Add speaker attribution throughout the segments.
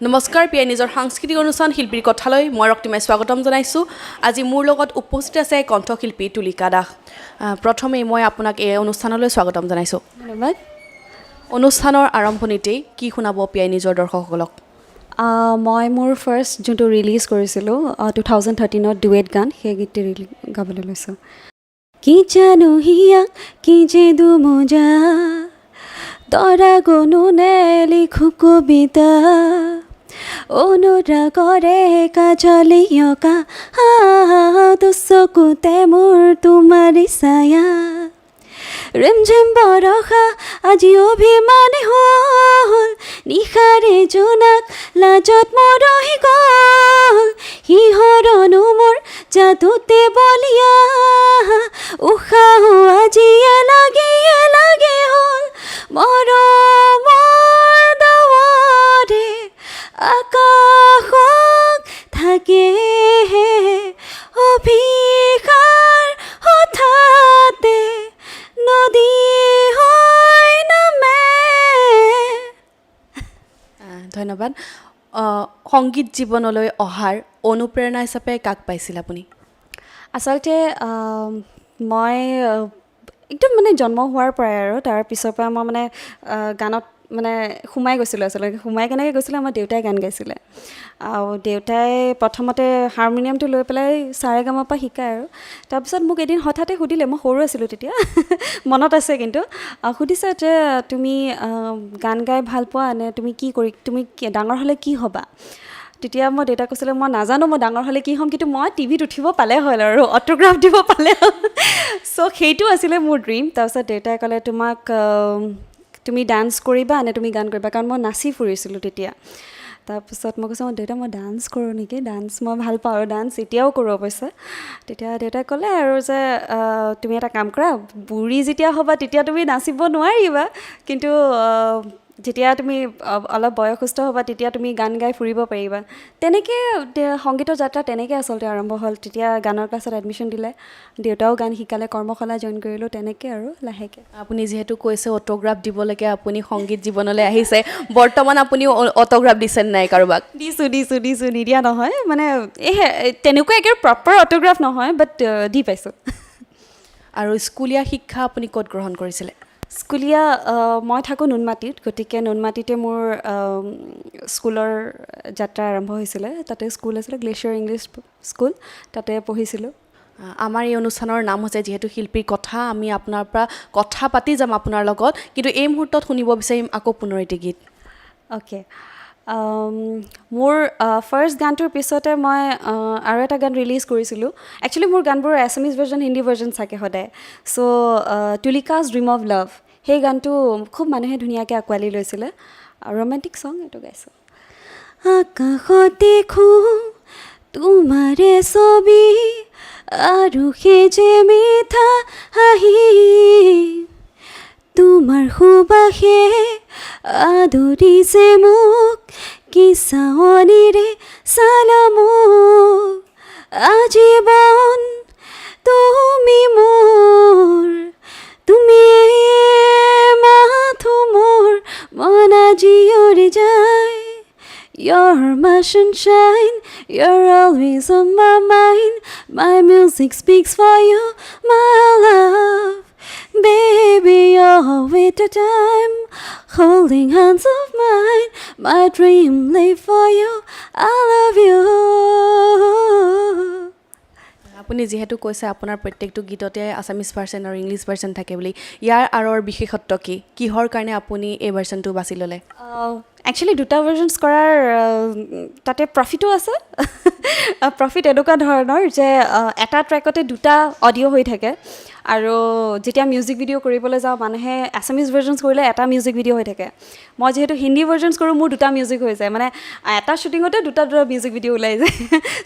Speaker 1: নমস্কাৰ পিয়াই নিজৰ সাংস্কৃতিক অনুষ্ঠান শিল্পীৰ কথালৈ মই ৰক্তিমাই স্বাগতম জনাইছোঁ। আজি মোৰ লগত উপস্থিত আছে কণ্ঠশিল্পী তুলিকা দাস। প্ৰথমেই মই আপোনাক এই অনুষ্ঠানলৈ স্বাগতম জনাইছোঁ।
Speaker 2: ধন্যবাদ।
Speaker 1: অনুষ্ঠানৰ আৰম্ভণিতেই কি শুনাব পিয়াই নিজৰ দৰ্শকসকলক?
Speaker 2: মই মোৰ ফাৰ্ষ্ট যোনটো ৰিলিজ কৰিছিলোঁ 2013ত ডুৱেট গান, সেই গীতটি গাবলৈ লৈছোঁ। কি জানো হিয়া কি যে দুমোজা তৰা গনো নে লিখো কবিতা অনুৰাগৰে কাজলিয়কা চকুতে মোৰ তোমাৰি ছায়া ৰিমঝিম বৰষা আজি অভিমানে হ'ল নিশাৰে জোনাক লাজত মৰহি গ'ল সিহঁৰনো মোৰ যাদুতে বলিয়া উশাহ আজি এলাগে হ'ল মৰমৰ দাৱাৰে আকাশক থাকে অভিসাৰ হঠাতে নদী হৈ নামে।
Speaker 1: ধন্যবাদ। সংগীত জীৱনলৈ অহাৰ অনুপ্ৰেৰণা হিচাপে কাক পাইছিল আপুনি?
Speaker 2: আচলতে মই একদম জন্ম হোৱাৰ পৰাই আৰু তাৰ পিছৰ পৰা মই গানত সোমাই গৈছিলোঁ। আচলতে সোমাই কেনেকৈ গৈছিলোঁ, আমাৰ দেউতাই গান গাইছিলে আৰু দেউতাই প্ৰথমতে হাৰমনিয়ামটো লৈ পেলাই সাৰেগামাৰ পৰা শিকায় আৰু তাৰপিছত মোক এদিন হঠাতে সুধিলে, মই সৰু আছিলোঁ তেতিয়া মনত আছে কিন্তু, সুধিছে যে তুমি গান গাই ভাল পোৱা নে তুমি ডাঙৰ হ'লে কি হ'বা? তেতিয়া মই দেউতাক কৈছিলোঁ মই নাজানো মই ডাঙৰ হ'লে কি হ'ম, কিন্তু মই টিভিত উঠিব পালে হ'ল আৰু অট'গ্ৰাফ দিব পালে হ'ল। ছ' সেইটো আছিলে মোৰ ড্ৰিম। তাৰপিছত দেউতাই ক'লে তুমি ডান্স কৰিবা নে তুমি গান কৰিবা, কাৰণ মই নাচি ফুৰিছিলোঁ তেতিয়া। তাৰপিছত মই কৈছোঁ দেউতা মই ডান্স কৰোঁ নেকি, ডান্স মই ভাল পাওঁ আৰু ডান্স এতিয়াও কৰোঁ অৱশ্যে। তেতিয়া দেউতাই ক'লে আৰু যে তুমি এটা কাম কৰা, বুঢ়ী যেতিয়া হ'বা তেতিয়া তুমি নাচিব নোৱাৰিবা, কিন্তু যেতিয়া তুমি অলপ বয়সস্থ হ'বা তেতিয়া তুমি গান গাই ফুৰিব পাৰিবা। তেনেকৈ সংগীতৰ যাত্ৰা তেনেকৈ আচলতে আৰম্ভ হ'ল। তেতিয়া গানৰ ক্লাছত এডমিশ্যন দিলে, দেউতাও গান শিকালে, কৰ্মশালা জইন কৰিলোঁ, তেনেকৈ আৰু লাহেকৈ।
Speaker 1: আপুনি যিহেতু কৈছে অট'গ্ৰাফ দিবলৈকে আপুনি সংগীত জীৱনলৈ আহিছে, বৰ্তমান আপুনি অট'গ্ৰাফ দিছে নাই কাৰোবাক?
Speaker 2: দিছোঁ নিদিয়া নহয়, তেনেকুৱা একে প্ৰপাৰ অট'গ্ৰাফ নহয়, বাট দি পাইছোঁ।
Speaker 1: আৰু স্কুলীয়া শিক্ষা আপুনি ক'ত গ্ৰহণ কৰিছিলে?
Speaker 2: স্কুলীয়া মই থাকোঁ নুনমাটিত, গতিকে নুনমাটিতে মোৰ স্কুলৰ যাত্ৰা আৰম্ভ হৈছিলে। তাতে স্কুল আছিলে গ্লেচিয়াৰ ইংলিছ স্কুল, তাতে পঢ়িছিলোঁ।
Speaker 1: আমাৰ এই অনুষ্ঠানৰ নাম হৈছে যিহেতু শিল্পীৰ কথা, আমি আপোনাৰ পৰা কথা পাতি যাম আপোনাৰ লগত, কিন্তু এই মুহূৰ্তত শুনিব বিচাৰিম আকৌ পুনৰ এটি গীত।
Speaker 2: অ'কে, মোৰ ফাৰ্ষ্ট গানটোৰ পিছতে মই আৰু এটা গান ৰিলিজ কৰিছিলোঁ। একচুৱেলি মোৰ গানবোৰ এছামিজ ভাৰ্জন হিন্দী ভাৰ্জন থাকে সদায়। ছ' তুলিকাজ ড্ৰিম অফ লাভ, সেই গানটো খুব মানুহে ধুনীয়াকৈ আঁকোৱালি লৈছিলে। ৰোমেণ্টিক ছং এইটো গাইছোঁ। আকাশত দেখোঁ তোমাৰে ছবি আৰু সেই যে মিঠা হাঁহি তোমাৰ সুবাসে আদৰিছে মোক কি চাৱনিৰে চালা মোক আজীৱন তুমি মোৰ তুমিয়ে মাথো মোৰ মন আজি উৰি যায়। You're my sunshine, you're always on my mind, my music speaks for you, my love. Baby, you're with the time, holding hands of mine, my dream live for you, I love you.
Speaker 1: আপুনি যিহেতু কৈছে আপোনাৰ প্ৰত্যেকটো গীততে Assamese version আৰু English version থাকে বুলি, ইয়াৰ আঁৰৰ বিশেষত্ব কি? কিহৰ কাৰণে আপুনি এই ভাৰ্চনটো বাছি ল'লে?
Speaker 2: একচুৱেলি দুটা ভাৰ্জনছ কৰাৰ তাতে প্ৰফিটো আছে। প্ৰফিট এনেকুৱা ধৰণৰ যে এটা ট্ৰেকতে দুটা অডিঅ' হৈ থাকে, আৰু যেতিয়া মিউজিক ভিডিঅ' কৰিবলৈ যাওঁ মানুহে আছামিজ ভাৰ্জনছ কৰিলে এটা মিউজিক ভিডিঅ' হৈ থাকে। মই যিহেতু হিন্দী ভাৰ্জনছ কৰোঁ, মোৰ দুটা মিউজিক হৈ যায়, এটা শ্বুটিঙতে দুটা মিউজিক ভিডিঅ' ওলাই যায়।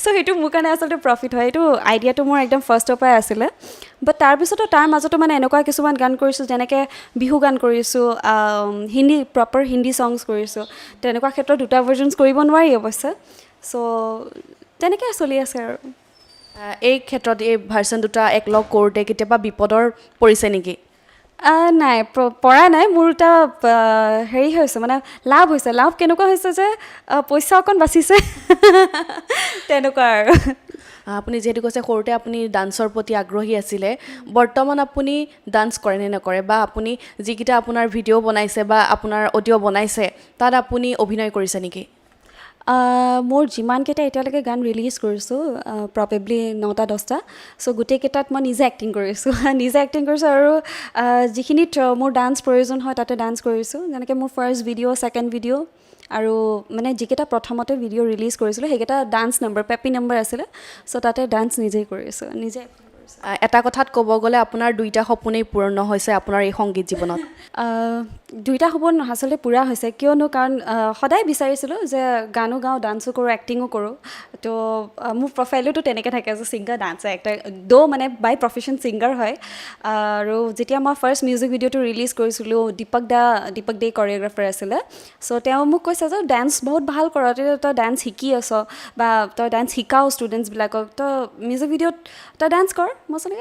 Speaker 2: ছ' সেইটো মোৰ কাৰণে আচলতে প্ৰফিট হয়। এইটো আইডিয়াটো মোৰ একদম ফাৰ্ষ্টৰ পৰাই আছিলে। বাট তাৰপিছতো তাৰ মাজতো এনেকুৱা কিছুমান গান কৰিছোঁ, যেনেকৈ বিহু গান কৰিছোঁ, প্ৰপাৰ হিন্দী ছংছ কৰিছোঁ। তেনেকুৱা ক্ষেত্ৰত দুটা ভাৰ্জনছ কৰিব নোৱাৰি অৱশ্যে। ছ' তেনেকৈ চলি আছে আৰু।
Speaker 1: এই ক্ষেত্ৰত এই ভাৰ্চন দুটা একলগ কৰোঁতে কেতিয়াবা বিপদৰ পৰিছে নেকি?
Speaker 2: নাই পৰা নাই মোৰ এটা হেৰি হৈছে মানে লাভ হৈছে লাভ কেনেকুৱা হৈছে যে পইচা অকণ বাচিছে তেনেকুৱা আৰু
Speaker 1: আপুনি যিহেতু কৈছে সৰুতে আপুনি ডান্সৰ প্ৰতি আগ্ৰহী আছিলে বৰ্তমান আপুনি ডান্স কৰে নে নকৰে বা আপুনি যিকেইটা আপোনাৰ ভিডিঅ' বনাইছে বা আপোনাৰ অডিঅ' বনাইছে তাত আপুনি অভিনয় কৰিছে নেকি
Speaker 2: মোৰ যিমানকেইটা এতিয়ালৈকে গান ৰিলিজ কৰিছোঁ প্ৰবেবলি 9টা 10টা চ' গোটেইকেইটাত মই নিজে এক্টিং কৰিছোঁ নিজে এক্টিং কৰিছোঁ আৰু যিখিনিত মোৰ ডান্স প্ৰয়োজন হয় তাতে ডান্স কৰিছোঁ যেনেকৈ মোৰ ফাৰ্ষ্ট ভিডিঅ' ছেকেণ্ড ভিডিঅ' আৰু মানে যিকেইটা প্ৰথমতে ভিডিঅ' ৰিলিজ কৰিছিলোঁ সেইকেইটা ডান্স নম্বৰ পেপি নম্বৰ আছিলে চ' তাতে ডান্স নিজেই কৰিছোঁ নিজে
Speaker 1: এটা কথাত ক'ব গ'লে আপোনাৰ দুইটা সপোনেই পূৰ্ণ হৈছে আপোনাৰ এই সংগীত জীৱনত
Speaker 2: দুইটা সপোন আচলতে পূৰা হৈছে কিয়নো কাৰণ সদায় বিচাৰিছিলোঁ যে গানো গাওঁ ডান্সো কৰোঁ এক্টিঙো কৰোঁ তো মোৰ প্ৰফাইলতো তেনেকৈ থাকে যে ছিংগাৰ ডান্সাৰ এক্টাৰ মানে বাই প্ৰফেশ্যন ছিংগাৰ হয় আৰু যেতিয়া মই ফাৰ্ষ্ট মিউজিক ভিডিঅ'টো ৰিলিজ কৰিছিলোঁ দীপক দে কৰিঅ'গ্ৰাফাৰ আছিলে চ' তেওঁ মোক কৈছে যে ডান্স বহুত ভাল কৰ তই ডান্স শিকি আছ বা তই ডান্স শিকাও ষ্টুডেণ্টছবিলাকক তই মিউজিক ভিডিঅ'ত তই ডান্স কৰ মই চাগে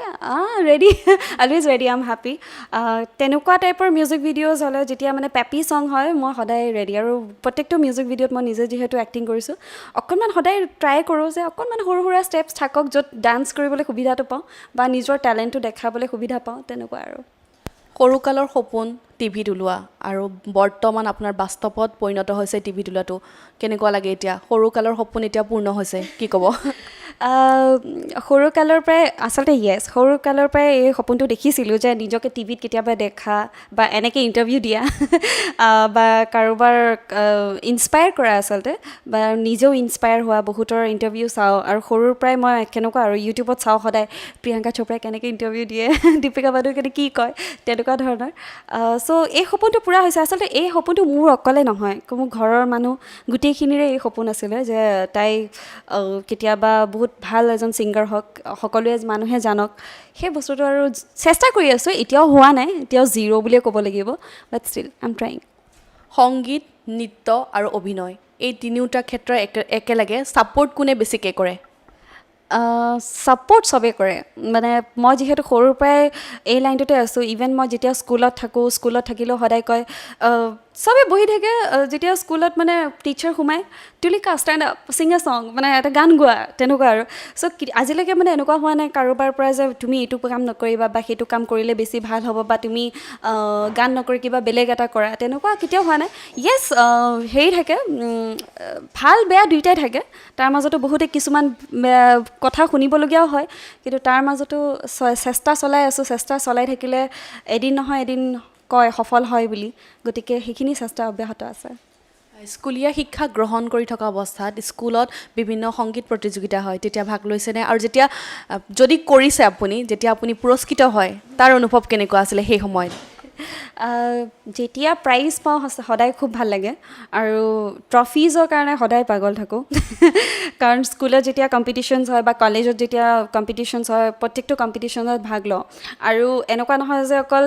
Speaker 2: ready always ready I am happy তেনেকুৱা টাইপৰ মিউজিক ভিডিঅ'জ হ'লে যেতিয়া মানে পেপি ছং হয় মই সদায় ৰেডি আৰু প্ৰত্যেকটো মিউজিক ভিডিঅ'ত মই নিজে যিহেতু এক্টিং কৰিছোঁ অকণমান সদায় ট্ৰাই কৰোঁ যে অকণমান সৰু সুৰা ষ্টেপছ থাকক য'ত ডান্স কৰিবলৈ সুবিধাটো পাওঁ বা নিজৰ টেলেণ্টটো দেখাবলৈ সুবিধা পাওঁ তেনেকুৱা আৰু
Speaker 1: সৰুকালৰ সপোন টিভিত ওলোৱা আৰু বৰ্তমান আপোনাৰ বাস্তৱত পৰিণত হৈছে টিভিত ওলোৱাটো কেনেকুৱা লাগে এতিয়া সৰুকালৰ সপোন এতিয়া পূৰ্ণ হৈছে কি ক'ব
Speaker 2: সৰুকালৰ পৰাই আচলতে সৰুকালৰ পৰাই এই সপোনটো দেখিছিলোঁ যে নিজকে টিভিত কেতিয়াবা দেখা বা এনেকৈ ইণ্টাৰভিউ দিয়া বা কাৰোবাৰ ইনস্পায়াৰ কৰা আচলতে বা নিজেও ইনস্পায়াৰ হোৱা বহুতৰ ইণ্টাৰভিউ চাওঁ আৰু সৰুৰ পৰাই মই কেনেকুৱা আৰু ইউটিউবত চাওঁ সদায় প্ৰিয়ংকা চোপ্ৰাই কেনেকৈ ইণ্টাৰভিউ দিয়ে দীপিকা পাডুকনে কি কয় তেনেকুৱা ধৰণৰ চ' এই সপোনটো পূৰা হৈছে আচলতে এই সপোনটো মোৰ অকলে নহয় মোৰ ঘৰৰ মানুহ গোটেইখিনিৰে এই সপোন আছিলে যে তাই কেতিয়াবা বহুত ভাল এজন ছিংগাৰ হওক সকলোৱে মানুহে জানক সেই বস্তুটো আৰু চেষ্টা কৰি আছোঁ এতিয়াও হোৱা নাই এতিয়াও জিৰ' বুলিয়ে ক'ব লাগিব but still I am trying
Speaker 1: সংগীত নৃত্য আৰু অভিনয় এই তিনিওটা ক্ষেত্ৰ একেলগে ছাপোৰ্ট কোনে বেছিকৈ কৰে
Speaker 2: ছাপোৰ্ট চবেই কৰে মানে মই যিহেতু সৰুৰ পৰাই এই লাইনটোতে আছোঁ ইভেন মই যেতিয়া স্কুলত থাকোঁ স্কুলত থাকিলেও সদায় কয় চবেই বহি থাকে যেতিয়া স্কুলত মানে টিচাৰ সোমাই তুলিকা ষ্টেণ্ড আপ ছিং এ ছং মানে এটা গান গোৱা তেনেকুৱা আৰু চ' আজিলৈকে মানে এনেকুৱা হোৱা নাই কাৰোবাৰ পৰা যে তুমি এইটো কাম নকৰিবা বা সেইটো কাম কৰিলে বেছি ভাল হ'ব বা তুমি গান নকৰি কিবা বেলেগ এটা কৰা তেনেকুৱা কেতিয়াও হোৱা নাই য়েছ হেৰি থাকে ভাল বেয়া দুয়োটাই থাকে তাৰ মাজতো বহুতে কিছুমান কথা শুনিবলগীয়াও হয় কিন্তু তাৰ মাজতো চেষ্টা চলাই আছোঁ চেষ্টা চলাই থাকিলে এদিন নহয় এদিন কয় সফল হয় বুলি গতিকে সেইখিনি চেষ্টা অব্যাহত আছে
Speaker 1: স্কুলীয়া শিক্ষা গ্ৰহণ কৰি থকা অৱস্থাত স্কুলত বিভিন্ন সংগীত প্ৰতিযোগিতা হয় তেতিয়া ভাগ লৈছেনে আৰু যেতিয়া যদি কৰিছে আপুনি যেতিয়া আপুনি পুৰস্কৃত হয় তাৰ অনুভৱ কেনেকুৱা আছিলে সেই সময়ত
Speaker 2: যেতিয়া প্ৰাইজ পাওঁ সদায় খুব ভাল লাগে আৰু ট্ৰফিজৰ কাৰণে সদায় পাগল থাকোঁ কাৰণ স্কুলত যেতিয়া কম্পিটিশ্যনছ হয় বা কলেজত যেতিয়া কম্পিটিশ্যনছ হয় প্ৰত্যেকটো কম্পিটিশ্যনত ভাগ লওঁ আৰু এনেকুৱা নহয় যে অকল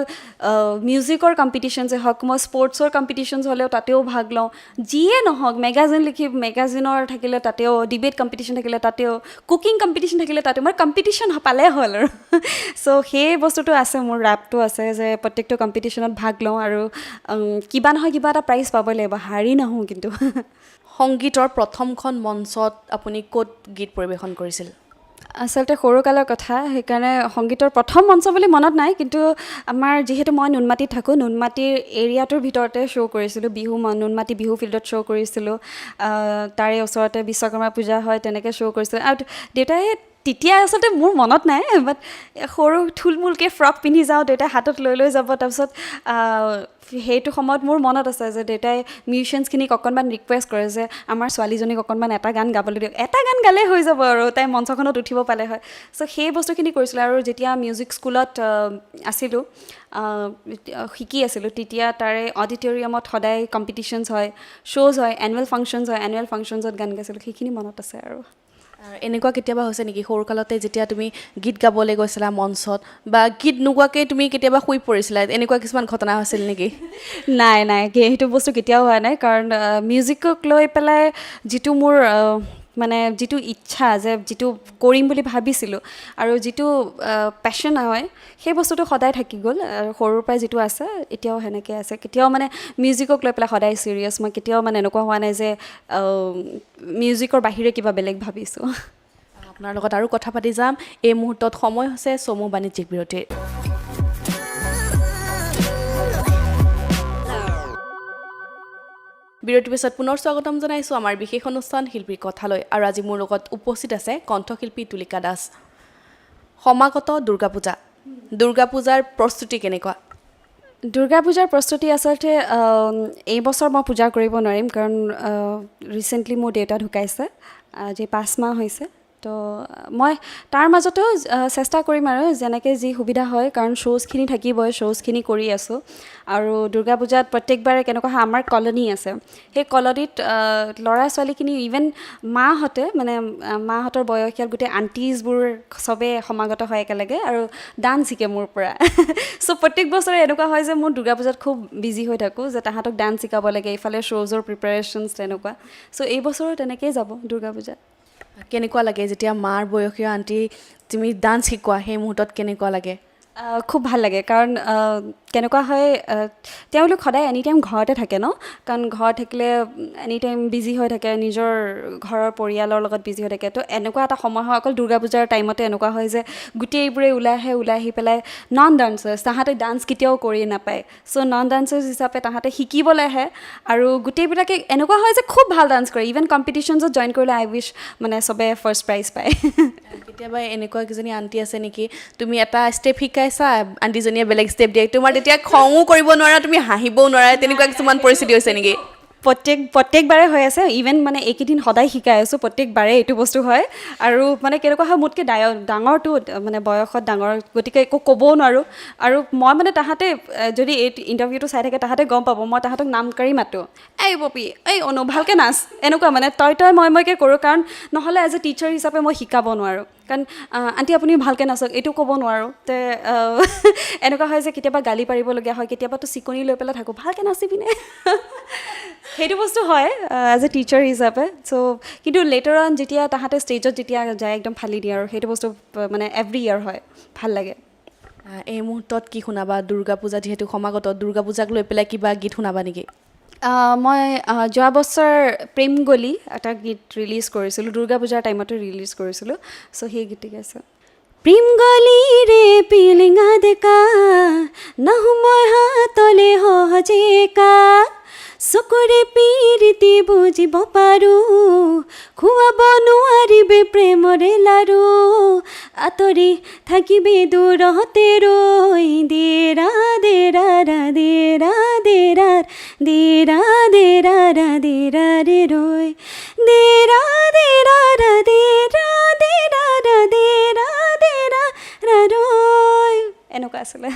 Speaker 2: মিউজিকৰ কম্পিটিশ্যনছেই হওক মই স্পৰ্টছৰ কম্পিটিশ্যনছ হ'লেও তাতেও ভাগ লওঁ যিয়ে নহওক মেগাজিনৰ থাকিলে তাতেও ডিবেট কম্পিটিশ্যন থাকিলে তাতেও কুকিং কম্পিটিশ্যন থাকিলে তাতেও মই কম্পিটিশ্যন পালে হ'ল আৰু চ' সেই বস্তুটো আছে মোৰ ৰেপটো আছে যে প্ৰত্যেকটো কম্পিটিশ্যনত ভাগ লওঁ আৰু কিবা নহয় কিবা এটা প্ৰাইজ পাবই লাগিব হাৰি নাহোঁ কিন্তু
Speaker 1: সংগীতৰ প্ৰথমখন মঞ্চত আপুনি ক'ত গীত পৰিৱেশন কৰিছিল
Speaker 2: আচলতে সৰুকালৰ কথা সেইকাৰণে সংগীতৰ প্ৰথম মঞ্চ বুলি মনত নাই কিন্তু আমাৰ যিহেতু মই নুনমাটিত থাকোঁ নুনমাটিৰ এৰিয়াটোৰ ভিতৰতে শ্ব' কৰিছিলোঁ নুনমাটি বিহু ফিল্ডত শ্ব' কৰিছিলোঁ তাৰে ওচৰতে বিশ্বকৰ্মা পূজা হয় তেনেকৈ শ্ব' কৰিছিলোঁ আৰু দেউতাই তেতিয়া আচলতে মোৰ মনত নাই বাট সৰু থুলমূলকৈ ফ্ৰক পিন্ধি যাওঁ দেউতাই হাতত লৈ যাব তাৰপিছত সেইটো সময়ত মোৰ মনত আছে যে দেউতাই মিউজিচিয়ানছখিনিক অকণমান ৰিকুৱেষ্ট কৰে যে আমাৰ ছোৱালীজনীক অকণমান এটা গান গাবলৈ দিয়ক এটা গান গালেই হৈ যাব আৰু তাই মঞ্চখনত উঠিব পালে হয় চ' সেই বস্তুখিনি কৰিছিলোঁ আৰু যেতিয়া মিউজিক স্কুলত আছিলোঁ শিকি আছিলোঁ তেতিয়া তাৰে অডিটৰিয়ামত সদায় কম্পিটিশ্যনছ হয় শ্ব'জ হয় এনুৱেল ফাংচনছত গান গাইছিলোঁ সেইখিনি মনত আছে আৰু
Speaker 1: এনেকুৱা কেতিয়াবা হৈছে নেকি সৰুকালতে যেতিয়া তুমি গীত গাবলৈ গৈছিলা মঞ্চত বা গীত নোগোৱাকৈ তুমি কেতিয়াবা শুই পৰিছিলা এনেকুৱা কিছুমান ঘটনা হৈছিল নেকি
Speaker 2: নাই সেইটো বস্তু কেতিয়াও হোৱা নাই কাৰণ মিউজিকক লৈ পেলাই যিটো মোৰ মানে যিটো ইচ্ছা যে যিটো কৰিম বুলি ভাবিছিলোঁ আৰু যিটো পেশ্যন হয় সেই বস্তুটো সদায় থাকি গ'ল আৰু সৰুৰ পৰাই যিটো আছে এতিয়াও সেনেকৈ আছে কেতিয়াও মানে মিউজিকক লৈ পেলাই সদায় ছিৰিয়াছ মই কেতিয়াও মানে এনেকুৱা হোৱা নাই যে মিউজিকৰ বাহিৰে কিবা বেলেগ ভাবিছোঁ
Speaker 1: আপোনাৰ লগত আৰু কথা পাতি যাম এই মুহূৰ্তত সময় হৈছে চমু বাণিজ্যিক বিৰতিৰ বিৰতিৰ পিছত পুনৰ স্বাগতম জনাইছোঁ আমাৰ বিশেষ অনুষ্ঠান শিল্পীৰ কথালৈ আৰু আজি মোৰ লগত উপস্থিত আছে কণ্ঠশিল্পী তুলিকা দাস সমাগত দুৰ্গা পূজাৰ প্ৰস্তুতি কেনেকুৱা
Speaker 2: দুৰ্গা পূজাৰ প্ৰস্তুতি আচলতে এই বছৰ মই পূজা কৰিব নোৱাৰিম কাৰণ ৰিচেণ্টলি মোৰ দেউতা ঢুকাইছে আজি 5 মাহ হৈছে তো মই তাৰ মাজতেও চেষ্টা কৰিম আৰু যেনেকৈ যি সুবিধা হয় কাৰণ শ্ব'জখিনি থাকিবই শ্ব'জখিনি কৰি আছোঁ আৰু দুৰ্গা পূজাত প্ৰত্যেকবাৰে কেনেকুৱা হয় আমাৰ কলনী আছে সেই কলনীত ল'ৰা ছোৱালীখিনি ইভেন মাহঁতে মানে মাহঁতৰ বয়সীয়াল গোটেই আণ্টিজবোৰ চবেই সমাগত হয় একেলগে আৰু ডান্স শিকে মোৰ পৰা চ' প্ৰত্যেক বছৰে এনেকুৱা হয় যে মোৰ দুৰ্গা পূজাত খুব বিজি হৈ থাকোঁ যে তাহাঁতক ডান্স শিকাব লাগে ইফালে শ্ব'জৰ প্ৰিপাৰেশ্যনছ তেনেকুৱা চ' এই বছৰো তেনেকৈয়ে যাব দুৰ্গা পূজাত
Speaker 1: কেনেকুৱা লাগে যেতিয়া মাৰ বয়সীয় আণ্টি তুমি ডান্স শিকোৱা সেই মুহূৰ্তত কেনেকুৱা লাগে
Speaker 2: খুব ভাল লাগে কাৰণ কেনেকুৱা হয় তেওঁলোক সদায় এনি টাইম ঘৰতে থাকে ন কাৰণ ঘৰত থাকিলে এনি টাইম বিজি হৈ থাকে নিজৰ ঘৰৰ পৰিয়ালৰ লগত বিজি হৈ থাকে তো এনেকুৱা এটা সময় হয় অকল দুৰ্গা পূজাৰ টাইমতে এনেকুৱা হয় যে গোটেইবোৰে ওলাই আহি পেলাই নন ডান্সাৰ্ছ তাহাঁতে ডান্স কেতিয়াও কৰি নাপায় চ' নন ডান্সাৰ্ছ হিচাপে তাহাঁতে শিকিবলৈ আহে আৰু গোটেইবিলাকে এনেকুৱা হয় যে খুব ভাল ডান্স কৰে ইভেন কম্পিটিশ্যনছত জইন কৰিলে আই উইচ মানে চবে ফাৰ্ষ্ট প্ৰাইজ পায়
Speaker 1: কেতিয়াবা এনেকুৱা কেইজনী আণ্টি আছে নেকি তুমি এটা ষ্টেপ শিকাইছা আণ্টিজনীয়ে বেলেগ ষ্টেপ দিয়ে তোমাৰ তেতিয়া খঙো কৰিব নোৱাৰা তুমি হাঁহিবও নোৱাৰা তেনেকুৱা কিছুমান পৰিস্থিতি হৈছে নেকি
Speaker 2: প্ৰত্যেকবাৰে হৈ আছে ইভেন মানে এইকেইদিন সদায় শিকাই আছোঁ প্ৰত্যেকবাৰে এইটো বস্তু হয় আৰু মানে কেনেকুৱা হয় মোতকৈ ডাঙৰটো মানে বয়সত ডাঙৰ গতিকে একো ক'বও নোৱাৰোঁ আৰু মই মানে তাহাঁতে যদি এই ইণ্টাৰভিউটো চাই থাকে তাহাঁতে গম পাব মই তাহাঁতক নাম কাৰি মাতোঁ এই পপি এই অনু ভালকৈ নাচ এনেকুৱা মানে তই মইকৈ কৰোঁ কাৰণ নহ'লে এজ এ টিচাৰ হিচাপে মই শিকাব নোৱাৰোঁ কাৰণ আণ্টি আপুনি ভালকৈ নাচক এইটো ক'ব নোৱাৰোঁ তে এনেকুৱা হয় যে কেতিয়াবা গালি পাৰিবলগীয়া হয় কেতিয়াবাতো চিকনি লৈ পেলাই থাকোঁ ভালকৈ নাচিবিনে সেইটো বস্তু হয় এজ এ টিচাৰ হিচাপে চ' কিন্তু লেটাৰ অন যেতিয়া তাহাঁতে ষ্টেজত যেতিয়া যায় একদম ফালি দিয়ে আৰু সেইটো বস্তু মানে এভৰি ইয়াৰ হয় ভাল লাগে
Speaker 1: এই মুহূৰ্তত কি শুনাবা দুৰ্গা পূজা যিহেতু সমাগত দুৰ্গা পূজাক লৈ পেলাই কিবা গীত শুনাবা নেকি
Speaker 2: মই যোৱা বছৰ প্ৰেম গলি এটা গীত ৰিলিজ কৰিছিলোঁ দুৰ্গা পূজাৰ টাইমতে ৰিলিজ কৰিছিলোঁ চ' সেই গীতটি গাইছোঁ প্ৰেম গলি ৰে পিলিঙা ডেকা নাহো মই হাতলে সহজেকা চকুৰে পিৰিতি বুজিব পাৰোঁ খুৱাব নোৱাৰিবি প্ৰেমৰে লাৰু আঁতৰি থাকিবি দূৰতে ৰৈ দেৰা দেৰা ৰা দেৰা দেৰা দেৰা দেৰা ৰা দেৰা ৰে ৰৈ দেৰা দেৰা ৰা দেৰা দেৰা ৰা দেৰা দেৰা ৰা ৰৈ এনেকুৱা আছিলে